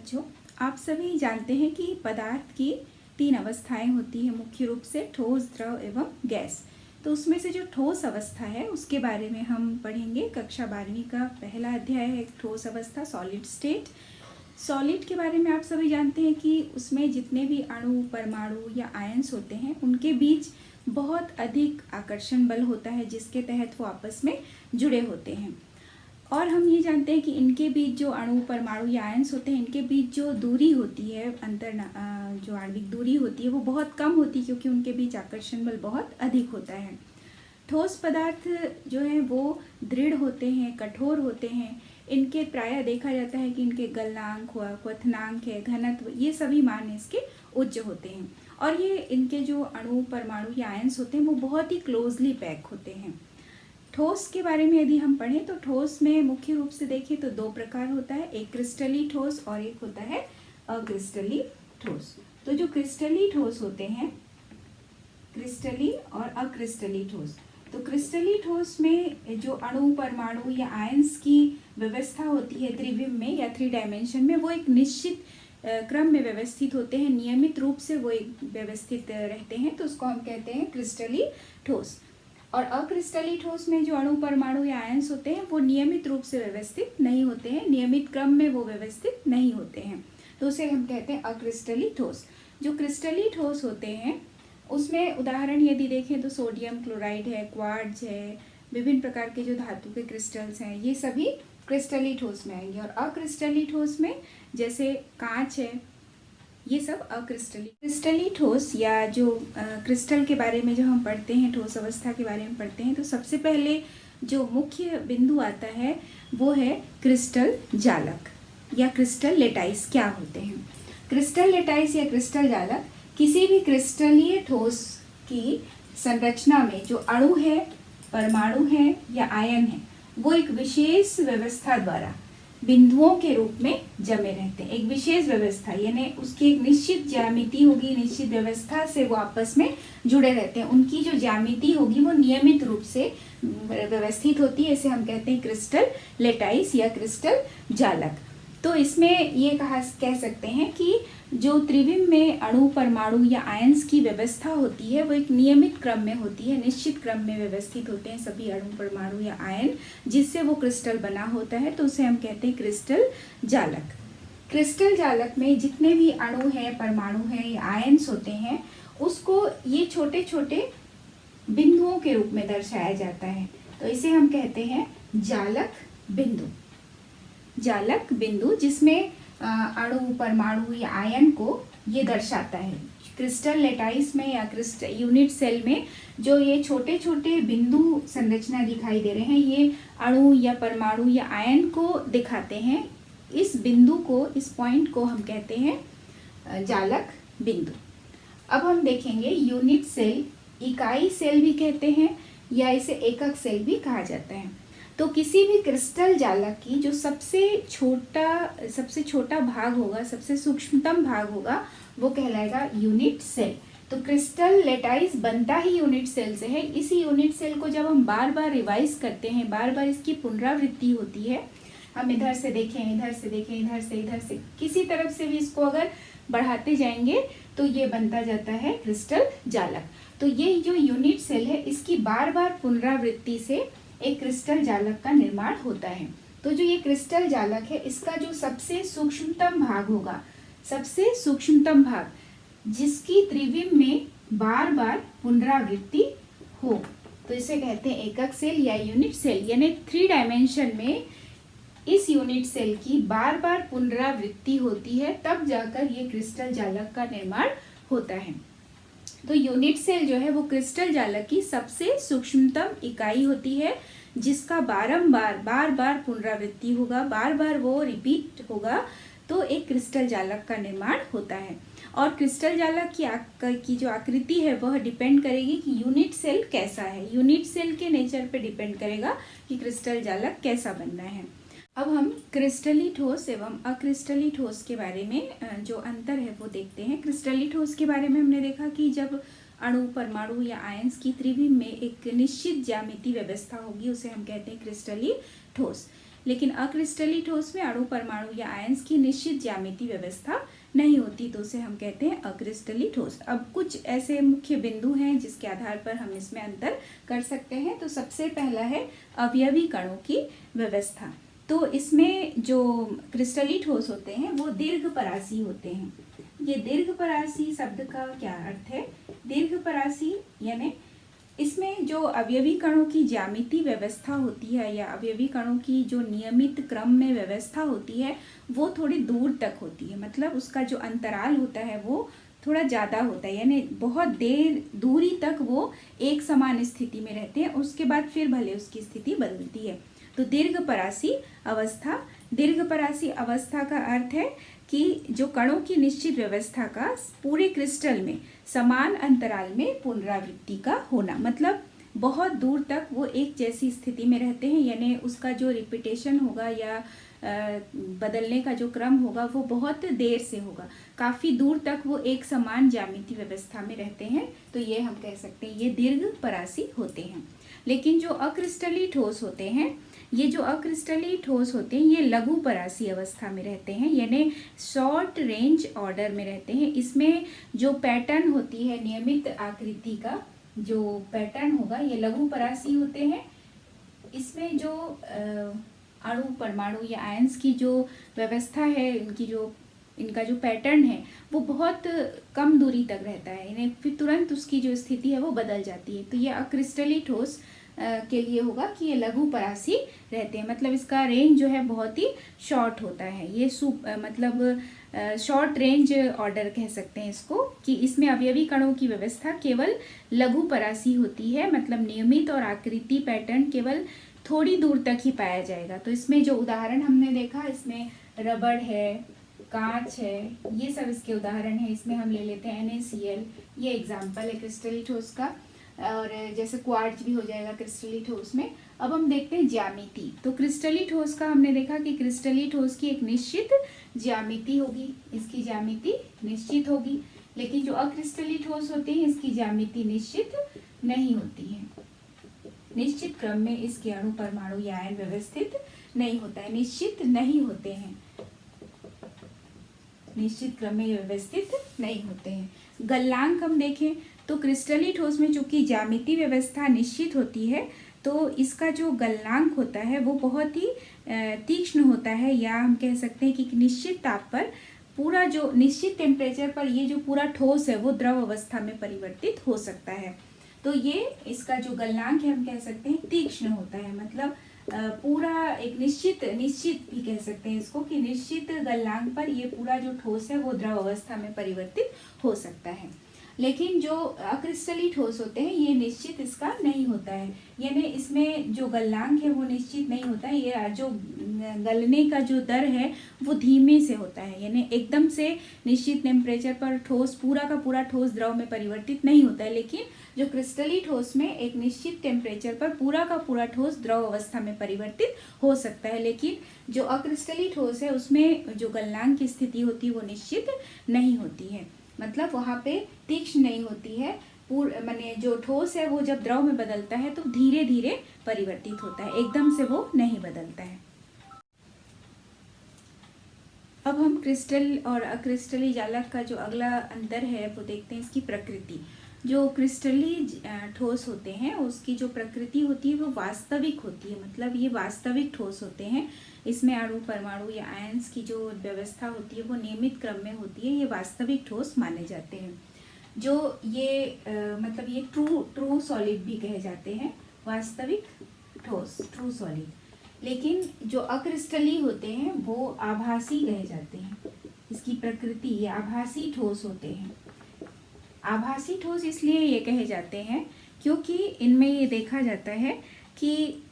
बच्चों, आप सभी जानते हैं कि पदार्थ की 3 अवस्थाएं होती हैं, मुख्य रूप से ठोस, द्रव एवं गैस। तो उसमें से जो ठोस अवस्था है उसके बारे में हम पढ़ेंगे। कक्षा 12वीं का पहला अध्याय है ठोस अवस्था, सॉलिड स्टेट। सॉलिड के बारे में आप सभी जानते हैं कि उसमें जितने भी अणु, परमाणु या आयंस होते हैं उनके बीच बहुत अधिक आकर्षण बल होता है, जिसके तहत वो आपस में जुड़े होते हैं। और हम ये जानते हैं कि इनके बीच जो अणु, परमाणु या आयंस होते हैं, इनके बीच जो दूरी होती है, जो आणविक दूरी होती है, वो बहुत कम होती है, क्योंकि उनके बीच आकर्षण बल बहुत अधिक होता है। ठोस पदार्थ जो है वो दृढ़ होते हैं, कठोर होते हैं। इनके प्रायः देखा जाता है कि इनके गलनांक हुआ, क्वथनांक है, घनत्व, ये सभी मान इसके उच्च होते हैं। और ये इनके जो अणु, परमाणु या आयंस होते हैं वो बहुत ही क्लोजली पैक होते हैं। ठोस के बारे में यदि हम पढ़ें तो ठोस में मुख्य रूप से देखें तो 2 प्रकार होता है, एक क्रिस्टली ठोस और एक होता है अक्रिस्टली ठोस। तो जो क्रिस्टली ठोस होते हैं, क्रिस्टली और अक्रिस्टली ठोस, तो क्रिस्टली ठोस में जो अणु, परमाणु या आयंस की व्यवस्था होती है त्रिविम में या 3 डायमेंशन में, वो एक निश्चित क्रम में व्यवस्थित होते हैं, नियमित रूप से वो एक व्यवस्थित रहते हैं, तो उसको हम कहते हैं क्रिस्टली ठोस। और अक्रिस्टली ठोस में जो अणु, परमाणु या आयंस होते हैं वो नियमित रूप से व्यवस्थित नहीं होते हैं, नियमित क्रम में वो व्यवस्थित नहीं होते हैं, तो उसे हम कहते हैं अक्रिस्टली ठोस। जो क्रिस्टली ठोस होते हैं उसमें उदाहरण यदि देखें तो सोडियम क्लोराइड है, क्वार्ट्ज है, विभिन्न प्रकार के जो धातु के क्रिस्टल्स हैं, ये सभी क्रिस्टली ठोस में आएंगे। और अक्रिस्टली ठोस में जैसे कांच है, ये सब क्रिस्टली ठोस या जो क्रिस्टल के बारे में जो हम पढ़ते हैं, ठोस अवस्था के बारे में पढ़ते हैं, तो सबसे पहले जो मुख्य बिंदु आता है वो है क्रिस्टल जालक या क्रिस्टल लेटाइस। क्या होते हैं क्रिस्टल लेटाइस या क्रिस्टल जालक? किसी भी क्रिस्टलीय ठोस की संरचना में जो अणु है, परमाणु है या आयन है, वो एक विशेष व्यवस्था द्वारा बिंदुओं के रूप में जमे रहते हैं। एक विशेष व्यवस्था यानी उसकी एक निश्चित ज्यामिति होगी, निश्चित व्यवस्था से वो आपस में जुड़े रहते हैं। उनकी जो ज्यामिति होगी वो नियमित रूप से व्यवस्थित होती है, इसे हम कहते हैं क्रिस्टल लेटाइस या क्रिस्टल जालक। तो इसमें ये कह सकते हैं कि जो त्रिविम में अणु, परमाणु या आयंस की व्यवस्था होती है वो एक नियमित क्रम में होती है, निश्चित क्रम में व्यवस्थित होते हैं सभी अणु, परमाणु या आयन, जिससे वो क्रिस्टल बना होता है, तो उसे हम कहते हैं क्रिस्टल जालक। क्रिस्टल जालक में जितने भी अणु है, परमाणु है या आयंस होते हैं, उसको ये छोटे छोटे बिंदुओं के रूप में दर्शाया जाता है, तो इसे हम कहते हैं जालक बिंदु। जालक बिंदु जिसमें अणु, परमाणु या आयन को ये दर्शाता है। क्रिस्टल लेटाइस में या क्रिस्टल यूनिट सेल में जो ये छोटे छोटे बिंदु संरचना दिखाई दे रहे हैं, ये अणु या परमाणु या आयन को दिखाते हैं। इस बिंदु को, इस पॉइंट को हम कहते हैं जालक बिंदु। अब हम देखेंगे यूनिट सेल, इकाई सेल भी कहते हैं या इसे एकक सेल भी कहा जाता है। तो किसी भी क्रिस्टल जालक की जो सबसे छोटा भाग होगा, सबसे सूक्ष्मतम भाग होगा, वो कहलाएगा यूनिट सेल। तो क्रिस्टल लेटाइस बनता ही यूनिट सेल से है। इसी यूनिट सेल को जब हम बार बार रिवाइज करते हैं, बार बार इसकी पुनरावृत्ति होती है, हम इधर से देखें, इधर से देखें, इधर से किसी तरफ से भी इसको अगर बढ़ाते जाएंगे तो ये बनता जाता है क्रिस्टल जालक। तो ये जो यूनिट सेल है, इसकी बार बार पुनरावृत्ति से एक क्रिस्टल जालक का निर्माण होता है। तो जो ये क्रिस्टल जालक है, इसका जो सबसे सूक्ष्मतम भाग होगा, सबसे सूक्ष्मतम भाग जिसकी त्रिविम में बार बार पुनरावृत्ति हो, तो इसे कहते हैं एकक सेल या यूनिट सेल। यानी 3 डायमेंशन में इस यूनिट सेल की बार बार पुनरावृत्ति होती है, तब जाकर ये क्रिस्टल जालक का निर्माण होता है। तो यूनिट सेल जो है वो क्रिस्टल जालक की सबसे सूक्ष्मतम इकाई होती है, जिसका बार बार पुनरावृत्ति होगा, बार बार वो रिपीट होगा, तो एक क्रिस्टल जालक का निर्माण होता है। और क्रिस्टल जालक की जो आकृति है वह डिपेंड करेगी कि यूनिट सेल कैसा है, यूनिट सेल के नेचर पे डिपेंड करेगा कि क्रिस्टल जालक कैसा बनना है। अब हम क्रिस्टली ठोस एवं अक्रिस्टली ठोस के बारे में जो अंतर है वो देखते हैं। क्रिस्टली ठोस के बारे में हमने देखा कि जब अणु, परमाणु या आयंस की त्रिविम में एक निश्चित ज्यामिति व्यवस्था होगी, उसे हम कहते हैं क्रिस्टली ठोस। लेकिन अक्रिस्टली ठोस में अणु परमाणु या आयंस की निश्चित ज्यामिति व्यवस्था नहीं होती, तो उसे हम कहते हैं अक्रिस्टली ठोस। अब कुछ ऐसे मुख्य बिंदु हैं जिसके आधार पर हम इसमें अंतर कर सकते हैं। तो सबसे पहला है अवयवी कणों की व्यवस्था। तो इसमें जो क्रिस्टली ठोस होते हैं वो दीर्घपरासी होते हैं। ये दीर्घपरासी शब्द का क्या अर्थ है? दीर्घपरासी यानी इसमें जो अवयवी कणों की ज्यामिति व्यवस्था होती है या अवयवी कणों की जो नियमित क्रम में व्यवस्था होती है वो थोड़ी दूर तक होती है। मतलब उसका जो अंतराल होता है वो थोड़ा ज़्यादा होता है, यानी बहुत देर दूरी तक वो एक समान स्थिति में रहते हैं, उसके बाद फिर भले उसकी स्थिति बदलती है। तो दीर्घपरासी अवस्था, दीर्घपरासी अवस्था का अर्थ है कि जो कणों की निश्चित व्यवस्था का पूरे क्रिस्टल में समान अंतराल में पुनरावृत्ति का होना, मतलब बहुत दूर तक वो एक जैसी स्थिति में रहते हैं, यानी उसका जो रिपीटेशन होगा या बदलने का जो क्रम होगा वो बहुत देर से होगा, काफ़ी दूर तक वो एक समान ज्यामिति व्यवस्था में रहते हैं। तो ये हम कह सकते हैं ये दीर्घपरासी होते हैं। लेकिन जो अक्रिस्टली ठोस होते हैं, ये जो अक्रिस्टली ठोस होते हैं ये लघुपरासी अवस्था में रहते हैं, यानी शॉर्ट रेंज ऑर्डर में रहते हैं। इसमें जो पैटर्न होती है नियमित आकृति का जो पैटर्न होगा ये लघुपरासी होते हैं। इसमें जो अणु परमाणु या आयंस की जो व्यवस्था है, इनका जो पैटर्न है वो बहुत कम दूरी तक रहता है, यानी फिर तुरंत उसकी जो स्थिति है वो बदल जाती है। तो ये अक्रिस्टली ठोस के लिए होगा कि ये लघुपरासी रहते हैं, मतलब इसका रेंज जो है बहुत ही शॉर्ट होता है। ये मतलब शॉर्ट रेंज ऑर्डर कह सकते हैं इसको, कि इसमें अवयवी कणों की व्यवस्था केवल लघुपरासी होती है, मतलब नियमित और आकृति पैटर्न केवल थोड़ी दूर तक ही पाया जाएगा। तो इसमें जो उदाहरण हमने देखा, इसमें रबड़ है, कांच है, ये सब इसके उदाहरण है। इसमें हम ले लेते हैं NaCl, ये एग्जाम्पल है क्रिस्टली ठोस का, और जैसे क्वार्ट्ज भी हो जाएगा क्रिस्टली ठोस में। अब हम देखते हैं ज्यामिति। तो क्रिस्टली ठोस का हमने देखा कि क्रिस्टली ठोस की एक निश्चित ज्यामिति होगी, इसकी ज्यामिति निश्चित होगी। लेकिन जो अक्रिस्टली ठोस होते हैं इसकी ज्यामिति निश्चित नहीं होती है, निश्चित क्रम में इसके अणु परमाणु या आयन व्यवस्थित नहीं होता है, निश्चित नहीं होते हैं, निश्चित क्रम में व्यवस्थित नहीं होते हैं। गलनांक हम देखें तो क्रिस्टली ठोस में चूंकि ज्यामिति व्यवस्था निश्चित होती है तो इसका जो गलनांक होता है वो बहुत ही तीक्ष्ण होता है, या हम कह सकते हैं कि निश्चित ताप पर पूरा जो निश्चित टेम्परेचर पर ये जो पूरा ठोस है वो द्रव अवस्था में परिवर्तित हो सकता है। तो ये इसका जो गलनांक है हम कह सकते हैं तीक्ष्ण होता है, मतलब पूरा एक निश्चित भी कह सकते हैं इसको कि निश्चित गलनांक पर ये पूरा जो ठोस है वो द्रव अवस्था में परिवर्तित हो सकता है। लेकिन जो अक्रिस्टली ठोस होते हैं ये निश्चित इसका नहीं होता है, यानी इसमें जो गलनांक है वो निश्चित नहीं होता है। ये जो गलने का जो दर है वो धीमे से होता है, यानी एकदम से निश्चित टेम्परेचर पर ठोस पूरा का पूरा ठोस द्रव में परिवर्तित नहीं होता है। लेकिन जो क्रिस्टली ठोस में एक निश्चित टेम्परेचर पर पूरा का पूरा ठोस द्रव अवस्था में परिवर्तित हो सकता है। लेकिन जो अक्रिस्टली ठोस है उसमें जो गलनांक की स्थिति होती है वो निश्चित नहीं होती है, मतलब वहाँ पे तीक्ष्ण नहीं होती है। माने जो ठोस है वो जब द्रव में बदलता है तो धीरे धीरे परिवर्तित होता है, एकदम से वो नहीं बदलता है। अब हम क्रिस्टल और अक्रिस्टली जालक का जो अगला अंतर है वो देखते हैं इसकी प्रकृति। जो क्रिस्टली ठोस होते हैं उसकी जो प्रकृति होती है वो वास्तविक होती है, मतलब ये वास्तविक ठोस होते हैं। इसमें अणु परमाणु या आयंस की जो व्यवस्था होती है वो नियमित क्रम में होती है, ये वास्तविक ठोस माने जाते हैं। जो ये मतलब ये ट्रू सॉलिड भी कहे जाते हैं, वास्तविक ठोस ट्रू सॉलिड। लेकिन जो अक्रिस्टली होते हैं वो आभासी कहे जाते हैं, इसकी प्रकृति ये आभासी ठोस होते हैं। आभासी ठोस इसलिए ये कहे जाते हैं क्योंकि इनमें ये देखा जाता है कि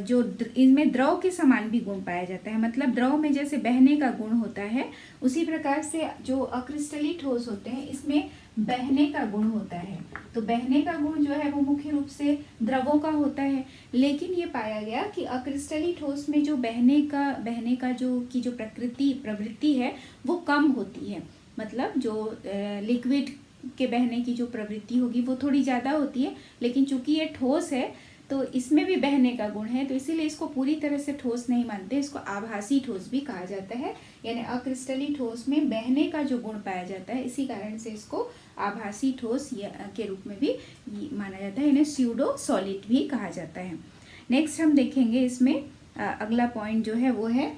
जो इनमें द्रव के समान भी गुण पाया जाता है, मतलब द्रव में जैसे बहने का गुण होता है उसी प्रकार से जो अक्रिस्टली ठोस होते हैं इसमें बहने का गुण होता है। तो बहने का गुण जो है वो मुख्य रूप से द्रवों का होता है। लेकिन ये पाया गया कि अक्रिस्टली ठोस में जो बहने का जो प्रवृत्ति है वो कम होती है, मतलब जो लिक्विड के बहने की जो प्रवृत्ति होगी वो थोड़ी ज़्यादा होती है। लेकिन चूंकि ये ठोस है तो इसमें भी बहने का गुण है, तो इसीलिए इसको पूरी तरह से ठोस नहीं मानते, इसको आभासी ठोस भी कहा जाता है। यानी अक्रिस्टली ठोस में बहने का जो गुण पाया जाता है, इसी कारण से इसको आभासी ठोस के रूप में भी माना जाता है। इन्हें स्यूडो सॉलिड भी कहा जाता है। नेक्स्ट हम देखेंगे इसमें अगला पॉइंट जो है वो है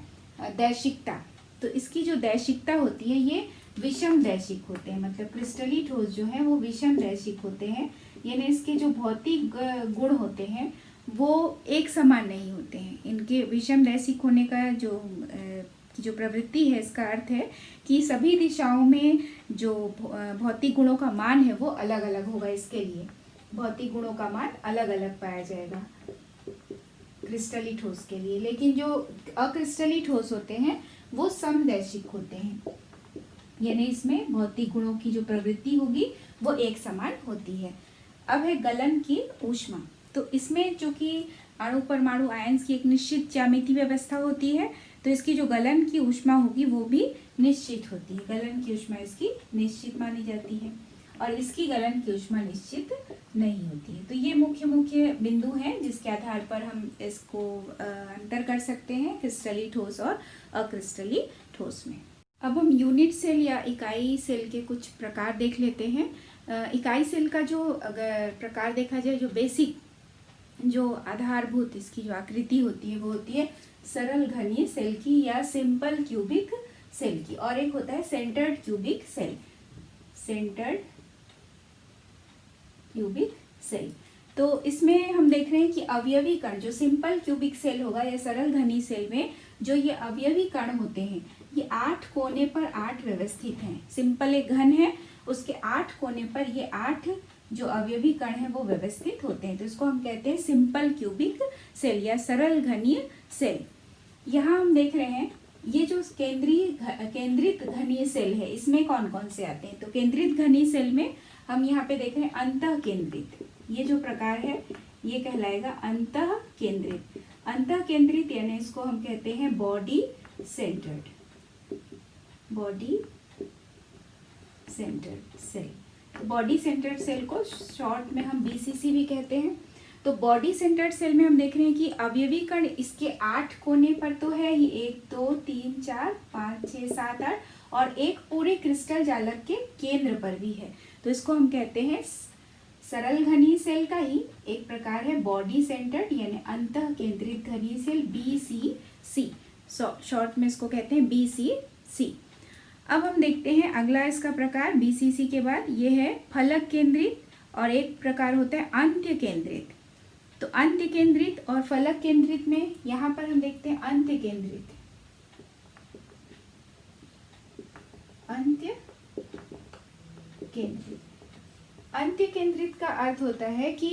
दैशिकता। तो इसकी जो दैशिकता होती है ये विषम दैशिक होते हैं, मतलब क्रिस्टली ठोस जो है वो विषम दैशिक होते हैं। यानी इसके जो भौतिक गुण होते हैं वो एक समान नहीं होते हैं। इनके विषम दैशिक होने का जो प्रवृत्ति है, इसका अर्थ है कि सभी दिशाओं में जो भौतिक गुणों का मान है वो अलग अलग होगा। इसके लिए भौतिक गुणों का मान अलग अलग पाया जाएगा क्रिस्टली ठोस के लिए। लेकिन जो अक्रिस्टली ठोस होते हैं वो समदैशिक होते हैं, यानी इसमें भौतिक गुणों की जो प्रवृत्ति होगी वो एक समान होती है। अब है गलन की ऊष्मा। तो इसमें चूंकि अणु परमाणु आयंस की एक निश्चित ज्यामितीय व्यवस्था होती है, तो इसकी जो गलन की ऊष्मा होगी वो भी निश्चित होती है। गलन की ऊष्मा इसकी निश्चित मानी जाती है और इसकी गलन की ऊष्मा निश्चित नहीं होती है। तो ये मुख्य मुख्य बिंदु हैं जिसके आधार पर हम इसको अंतर कर सकते हैं क्रिस्टली ठोस और अक्रिस्टली ठोस में। अब हम यूनिट सेल या इकाई सेल के कुछ प्रकार देख लेते हैं। इकाई सेल का जो अगर प्रकार देखा जाए, जो बेसिक जो आधारभूत इसकी जो आकृति होती है वो होती है सरल घनीय सेल की या सिंपल क्यूबिक सेल की, और एक होता है centred cubic cell. Centred cubic cell. तो इसमें हम देख रहे हैं कि अवयवी कण जो सिंपल क्यूबिक सेल होगा या सरल घनी सेल में जो ये अवयवी कण होते हैं ये 8 कोने पर 8 व्यवस्थित हैं। सिंपल एक घन है, उसके 8 कोने पर ये 8 जो अवयवी कण हैं वो व्यवस्थित होते हैं। तो इसको हम कहते हैं सिंपल क्यूबिक सेल या सरल घनीय सेल। यहाँ हम देख रहे हैं ये जो केंद्रित घनीय सेल है इसमें कौन कौन से आते हैं। तो केंद्रित घनीय सेल में हम यहाँ पे देख रहे हैं अंतः केंद्रित, ये जो प्रकार है ये कहलाएगा अंतः केंद्रित। अंतः केंद्रित यानी इसको हम कहते हैं body centred, body centred cell. Body centred cell को शॉर्ट में हम बीसीसी भी कहते हैं। तो बॉडी सेंटर्ड सेल में हम देख रहे हैं कि अवयवी कण इसके 8 कोने पर तो है ही, 1 2 3 4 5 6 7 8, और एक पूरे क्रिस्टल जालक के केंद्र पर भी है। तो इसको हम कहते हैं सरल घनीय सेल का ही एक प्रकार है बॉडी सेंटर्ड यानी अंतः केंद्रित घनीय सेल, बीसीसी। शॉर्ट में इसको कहते हैं बीसीसी। अब हम देखते हैं अगला इसका प्रकार बीसीसी के बाद ये है फलक केंद्रित, और एक प्रकार होता है अंत्य केंद्रित। तो अंत्य केंद्रित और फलक केंद्रित में यहाँ पर हम देखते हैं अंत्य केंद्रित। अंत्य केंद्रित, अंत्य केंद्रित का अर्थ होता है कि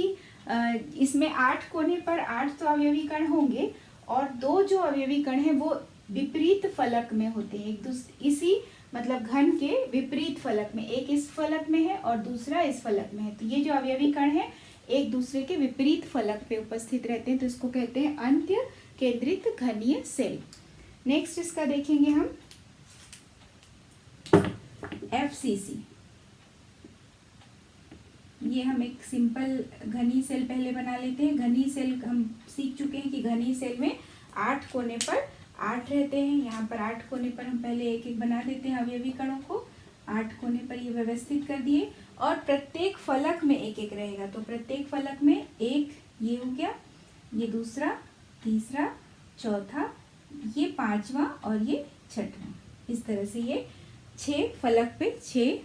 इसमें 8 कोने पर 8 तो अवयवी कण होंगे और 2 जो अवयवी कण हैं वो विपरीत फलक में होते हैं। इसी मतलब घन के विपरीत फलक में, एक इस फलक में है और दूसरा इस फलक में है। तो ये जो अवयवी कण है एक दूसरे के विपरीत फलक पे उपस्थित रहते हैं, तो इसको कहते हैं अंत्य केंद्रित घनीय सेल। नेक्स्ट इसका देखेंगे हम एफसीसी। ये हम एक सिंपल घनी सेल पहले बना लेते हैं। घनी सेल हम सीख चुके हैं कि घनी सेल में 8 कोने पर 8 रहते हैं। यहाँ पर 8 कोने पर हम पहले एक एक बना देते हैं अवयवी कणों को। 8 कोने पर ये व्यवस्थित कर दिए और प्रत्येक फलक में एक एक रहेगा। तो प्रत्येक फलक में एक ये हो गया, ये दूसरा, तीसरा, चौथा, ये 5वां और ये 6वां। इस तरह से ये 6 फलक पे 6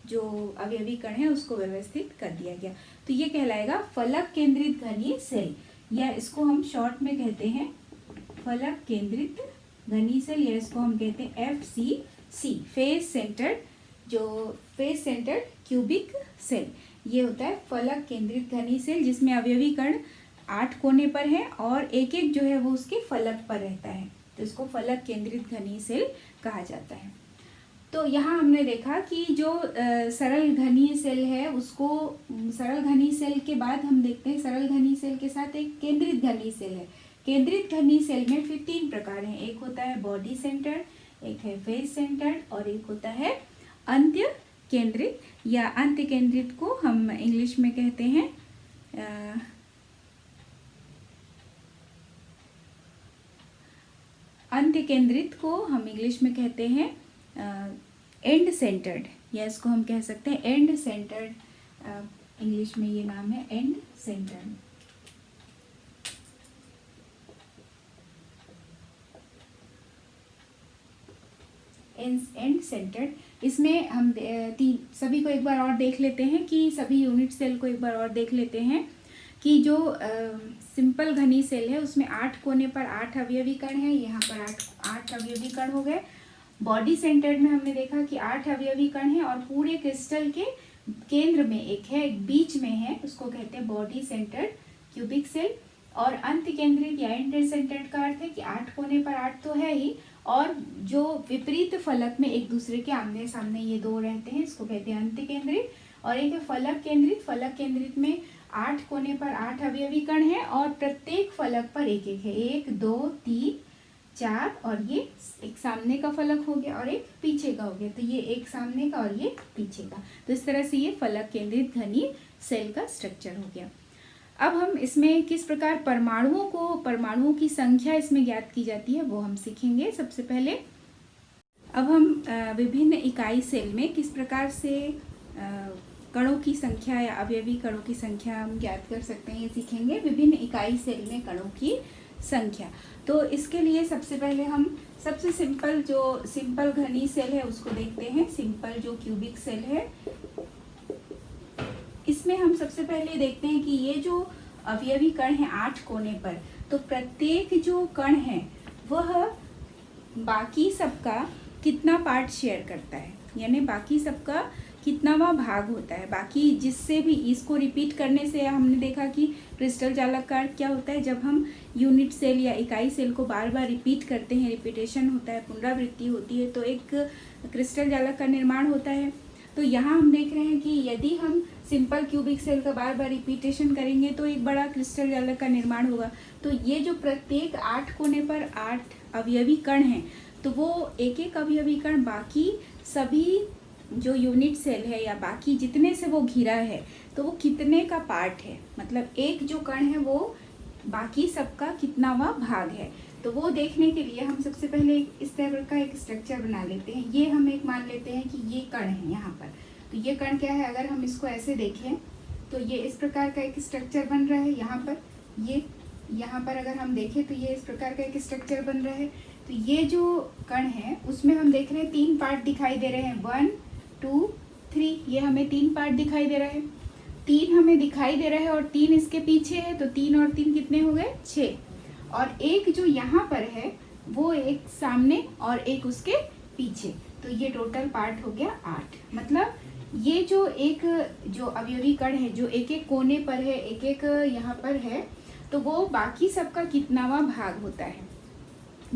जो अवयवी कण है उसको व्यवस्थित कर दिया गया। तो ये कहलाएगा फलक केंद्रित घनीय सेल, या इसको हम शॉर्ट में कहते हैं फलक केंद्रित घनीय सेल, या इसको हम कहते हैं एफसीसी, फेस सेंटर्ड, जो फेस सेंटर्ड क्यूबिक सेल। ये होता है फलक केंद्रित घनीय सेल जिसमें अवयवी कण 8 कोने पर है और एक एक जो है वो उसके फलक पर रहता है। तो इसको फलक केंद्रित घनीय सेल कहा जाता है। तो यहाँ हमने देखा कि जो सरल घनीय सेल है उसको, सरल घनीय सेल के बाद हम देखते हैं सरल घनीय सेल के साथ एक केंद्रित घनीय सेल है। केंद्रित घनीय सेल में फिर 3 प्रकार हैं। एक होता है बॉडी सेंटर्ड, एक है फेस सेंटर्ड और एक होता है अंत्य केंद्रित, या अंत्य केंद्रित को हम इंग्लिश में कहते हैं अंत्य केंद्रित को हम इंग्लिश में कहते हैं एंड सेंटर्ड, या इसको हम कह सकते हैं एंड सेंटर्ड, इंग्लिश में ये नाम है एंड सेंटर्ड। And centred. इसमें हम सभी को एक बार और देख लेते हैं कि सभी यूनिट सेल को एक बार और देख लेते हैं कि जो सिंपल घनी सेल है उसमें 8 कोने पर 8 अवयवी कण है, यहाँ पर 8 अवयवी कण हो गए। बॉडी सेंटर्ड में हमने देखा कि 8 अवयवी कण है और पूरे क्रिस्टल के केंद्र में एक है, एक बीच में है, उसको कहते हैं बॉडी सेंटर्ड क्यूबिक सेल। और अंत केंद्रित या इंटर सेंटर्ड का अर्थ है कि 8 कोने पर 8 तो है ही, और जो विपरीत फलक में एक दूसरे के आमने सामने ये दो रहते हैं, इसको कहते हैं अंत केंद्रित। और एक है फलक केंद्रित। फलक केंद्रित में 8 कोने पर 8 अवयवी कण है और प्रत्येक फलक पर एक एक है, 1 2 3 4, और ये एक सामने का फलक हो गया और एक पीछे का हो गया, तो ये एक सामने का और ये पीछे का। तो इस तरह से ये फलक केंद्रित घनी सेल का स्ट्रक्चर हो गया। अब हम इसमें किस प्रकार परमाणुओं की संख्या इसमें ज्ञात की जाती है वो हम सीखेंगे सबसे पहले। अब हम विभिन्न इकाई सेल में किस प्रकार से कणों की संख्या या अवयवी कणों की संख्या हम ज्ञात कर सकते हैं, ये सीखेंगे। विभिन्न इकाई सेल में कणों की संख्या, तो इसके लिए सबसे पहले हम सबसे सिंपल घनी सेल है उसको देखते हैं। सिंपल जो क्यूबिक सेल है, इसमें हम सबसे पहले देखते हैं कि ये जो अवयवी कण है 8 कोने पर, तो प्रत्येक जो कण है वह बाकी सबका कितना पार्ट शेयर करता है, यानी बाकी सबका कितनावा भाग होता है। बाकी जिससे भी इसको रिपीट करने से हमने देखा कि क्रिस्टल जालक का अर्थ क्या होता है, जब हम यूनिट सेल या इकाई सेल को बार बार रिपीट करते हैं, रिपीटेशन होता है, पुनरावृत्ति होती है, तो एक क्रिस्टल जालक का निर्माण होता है। तो यहाँ हम देख रहे हैं कि यदि हम सिंपल क्यूबिक सेल का बार बार रिपीटेशन करेंगे तो एक बड़ा क्रिस्टल जालक का निर्माण होगा। तो ये जो प्रत्येक 8 कोने पर 8 अवयवी कण हैं, तो वो एक एक अवयवी कण बाकी सभी जो यूनिट सेल है या बाकी जितने से वो घिरा है, तो वो कितने का पार्ट है, मतलब एक जो कण है वो बाकी सबका कितनावा भाग है। तो वो देखने के लिए हम सबसे पहले इस तरह का एक स्ट्रक्चर बना लेते हैं। ये हम एक मान लेते हैं कि ये कण है यहाँ पर, तो ये कण क्या है, अगर हम इसको ऐसे देखें तो ये इस प्रकार का एक स्ट्रक्चर बन रहा है। यहाँ पर ये यहाँ पर अगर हम देखें तो ये इस प्रकार का एक स्ट्रक्चर बन रहा है। तो ये जो कण है उसमें हम देख रहे हैं 3 पार्ट दिखाई दे रहे हैं, 1 2 3, ये हमें 3 पार्ट दिखाई दे रहा है। 3 हमें दिखाई दे रहा है और 3 इसके पीछे है, तो 3 और 3 कितने हो गए, 6। और एक जो यहाँ पर है वो एक सामने और एक उसके पीछे, तो ये टोटल पार्ट हो गया 8। मतलब ये जो अवयवी कण है जो एक एक कोने पर है, एक एक यहाँ पर है, तो वो बाकी सबका कितनावा भाग होता है,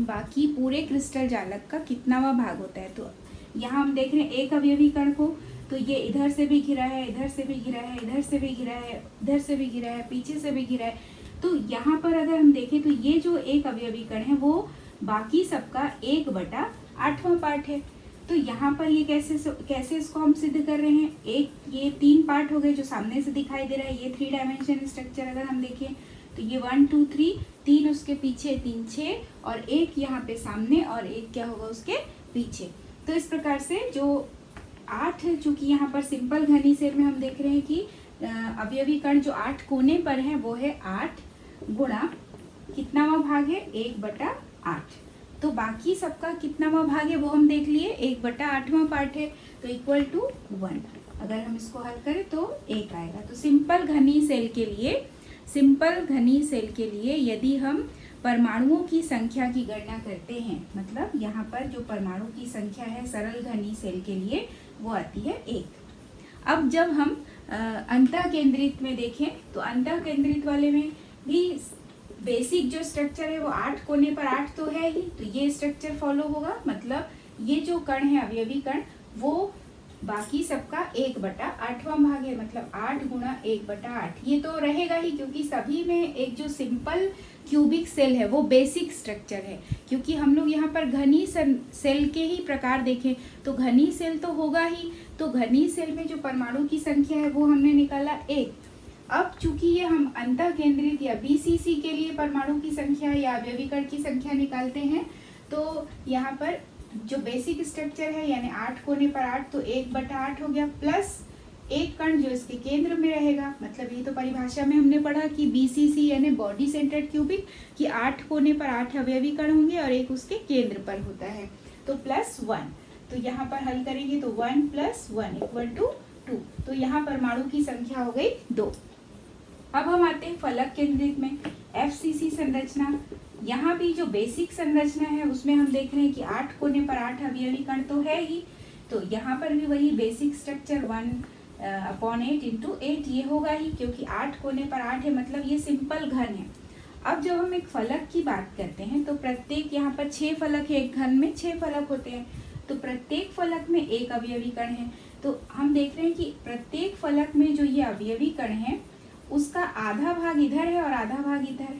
बाकी पूरे क्रिस्टल जालक का कितनावा भाग होता है। तो यहाँ हम देख रहे हैं एक अवयवी कण को, तो ये इधर से भी घिरा है, इधर से भी घिरा है, इधर से भी घिरा है, इधर से भी घिरा है, पीछे से भी घिरा है। तो यहाँ पर अगर हम देखें तो ये जो एक अवयवी कण है वो बाकी सबका 1/8वां पार्ट है। तो यहाँ पर ये कैसे इसको हम सिद्ध कर रहे हैं, ये 3 पार्ट हो गए जो सामने से दिखाई दे रहा है। ये 3 डायमेंशन स्ट्रक्चर अगर हम देखें तो ये 1 2 3, 3 उसके पीछे, 3 6, और एक यहाँ पे सामने और एक क्या होगा उसके पीछे। तो इस प्रकार से जो 8, चूंकि यहाँ पर सिंपल घनी सेल में हम देख रहे हैं कि अवयवी कण जो 8 कोने पर है वो है 8 गुणा कितनावा भाग है, 1/8। तो बाकी सबका कितनावा भाग है वो हम देख लिए, 1/8वां पार्ट है, तो इक्वल टू 1। अगर हम इसको हल करें तो 1 आएगा। तो सिंपल घनी सेल के लिए यदि हम परमाणुओं की संख्या की गणना करते हैं, मतलब यहाँ पर जो परमाणु की संख्या है सरल घनी सेल के लिए वो आती है 1। अब जब हम अंतः केंद्रित में देखें तो अंतः केंद्रित वाले में भी बेसिक जो स्ट्रक्चर है वो 8 कोने पर 8 तो है ही, तो ये स्ट्रक्चर फॉलो होगा। मतलब ये जो कण है अवयवी कण वो बाकी सबका 1/8वां भाग है, मतलब 8 गुणा 1/8 ये तो रहेगा ही, क्योंकि सभी में एक जो सिंपल क्यूबिक सेल है वो बेसिक स्ट्रक्चर है। क्योंकि हम लोग यहाँ पर घनी सेल के ही प्रकार देखें तो घनी सेल तो होगा ही, तो घनी सेल में जो परमाणु की संख्या है वो हमने निकाला 1। अब चूंकि ये हम अंतः केंद्रित या BCC के लिए परमाणु की संख्या या अवयवी कण की संख्या निकालते हैं, तो यहाँ पर जो बेसिक स्ट्रक्चर है यानी 8 कोने पर 8, तो 1/8 हो गया, प्लस एक कण जो इसके केंद्र में रहेगा, मतलब ये तो परिभाषा में हमने पढ़ा कि BCC यानी बॉडी सेंटर्ड क्यूबिक, कि 8 कोने पर 8 अवयवी कण होंगे और एक उसके केंद्र पर होता है, तो +1। तो यहाँ पर हल करेंगे तो 1 + 1 = 2। तो यहाँ परमाणु की संख्या हो गई 2। अब हम आते हैं फलक केंद्रित में, FCC संरचना। यहाँ भी जो बेसिक संरचना है उसमें हम देख रहे हैं कि 8 कोने पर 8 अवयवी कण तो है ही, तो यहाँ पर भी वही बेसिक स्ट्रक्चर 1/8 × 8 ये होगा ही, क्योंकि 8 कोने पर 8 है, मतलब ये सिंपल घन है। अब जब हम एक फलक की बात करते हैं तो प्रत्येक, यहाँ पर 6 फलक है, एक घन में 6 फलक होते हैं, तो प्रत्येक फलक में एक अवयवी कण है। तो हम देख रहे हैं कि प्रत्येक फलक में जो ये अवयवी कण है उसका आधा भाग इधर है और आधा भाग इधर,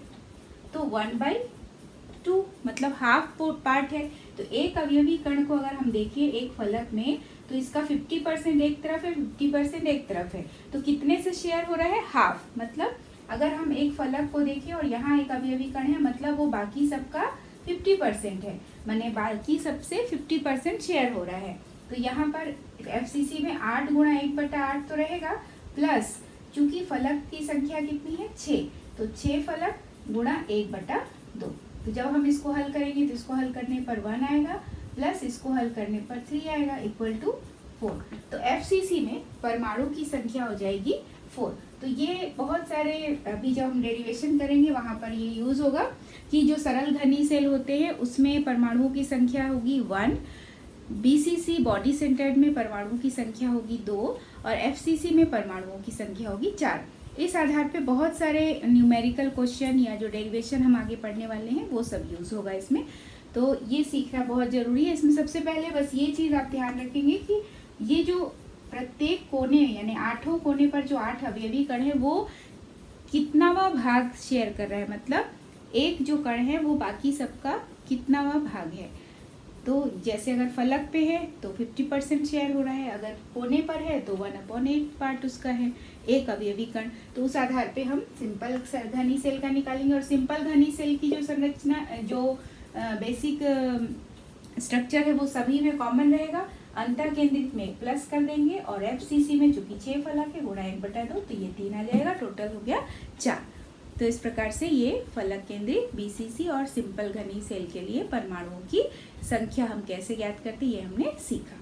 तो 1/2 मतलब हाफ पार्ट है। तो एक अवयवी कण को अगर हम देखें एक फलक में, तो इसका 50% एक तरफ है, 50% एक तरफ है, तो कितने से शेयर हो रहा है? हाफ। मतलब अगर हम एक फलक को देखें और यहाँ एक अवयवी कण है, मतलब वो बाकी सबका 50% है, माने बाकी सबसे 50% शेयर हो रहा है। तो यहाँ पर FCC में 8 × 1/8 तो रहेगा, प्लस चूंकि फलक की संख्या कितनी है? 6, तो 6 फलक गुणा 1/2। तो जब हम इसको हल करेंगे तो इसको हल करने पर 1 आएगा, प्लस इसको हल करने पर 3 आएगा, = 4। तो FCC में परमाणु की संख्या हो जाएगी 4। तो ये बहुत सारे, अभी जब हम डेरिवेशन करेंगे वहाँ पर ये यूज़ होगा कि जो सरल घनी सेल होते हैं उसमें परमाणुओं की संख्या होगी 1, BCC बॉडी सेंटर्ड में परमाणुओं की संख्या होगी 2 और FCC में परमाणुओं की संख्या होगी 4। इस आधार पे बहुत सारे न्यूमेरिकल क्वेश्चन या जो डेरिवेशन हम आगे पढ़ने वाले हैं वो सब यूज़ होगा इसमें। तो ये सीखना बहुत ज़रूरी है। इसमें सबसे पहले बस ये चीज़ आप ध्यान रखेंगे कि ये जो प्रत्येक कोने यानी 8 कोने पर जो 8 अवयवी कण है वो कितनावा भाग शेयर कर रहा है, मतलब एक जो कण है वो बाकी सबका कितनावा भाग है। तो जैसे अगर फलक पे है तो 50% शेयर हो रहा है, अगर कोने पर है तो 1/8 पार्ट उसका है, एक अवयवी कण। तो उस आधार पे हम सिंपल घनी सेल का निकालेंगे और सिंपल घनी सेल की जो संरचना, जो बेसिक स्ट्रक्चर है वो सभी में कॉमन रहेगा। अंतर केंद्रित में प्लस कर देंगे और FCC में चूंकि 6 फलक है गुणा 1/2, तो ये 3 आ जाएगा, टोटल हो गया 4। तो इस प्रकार से ये फलक केंद्रित, BCC और सिंपल घनी सेल के लिए परमाणुओं की संख्या हम कैसे ज्ञात करते हैं ये हमने सीखा।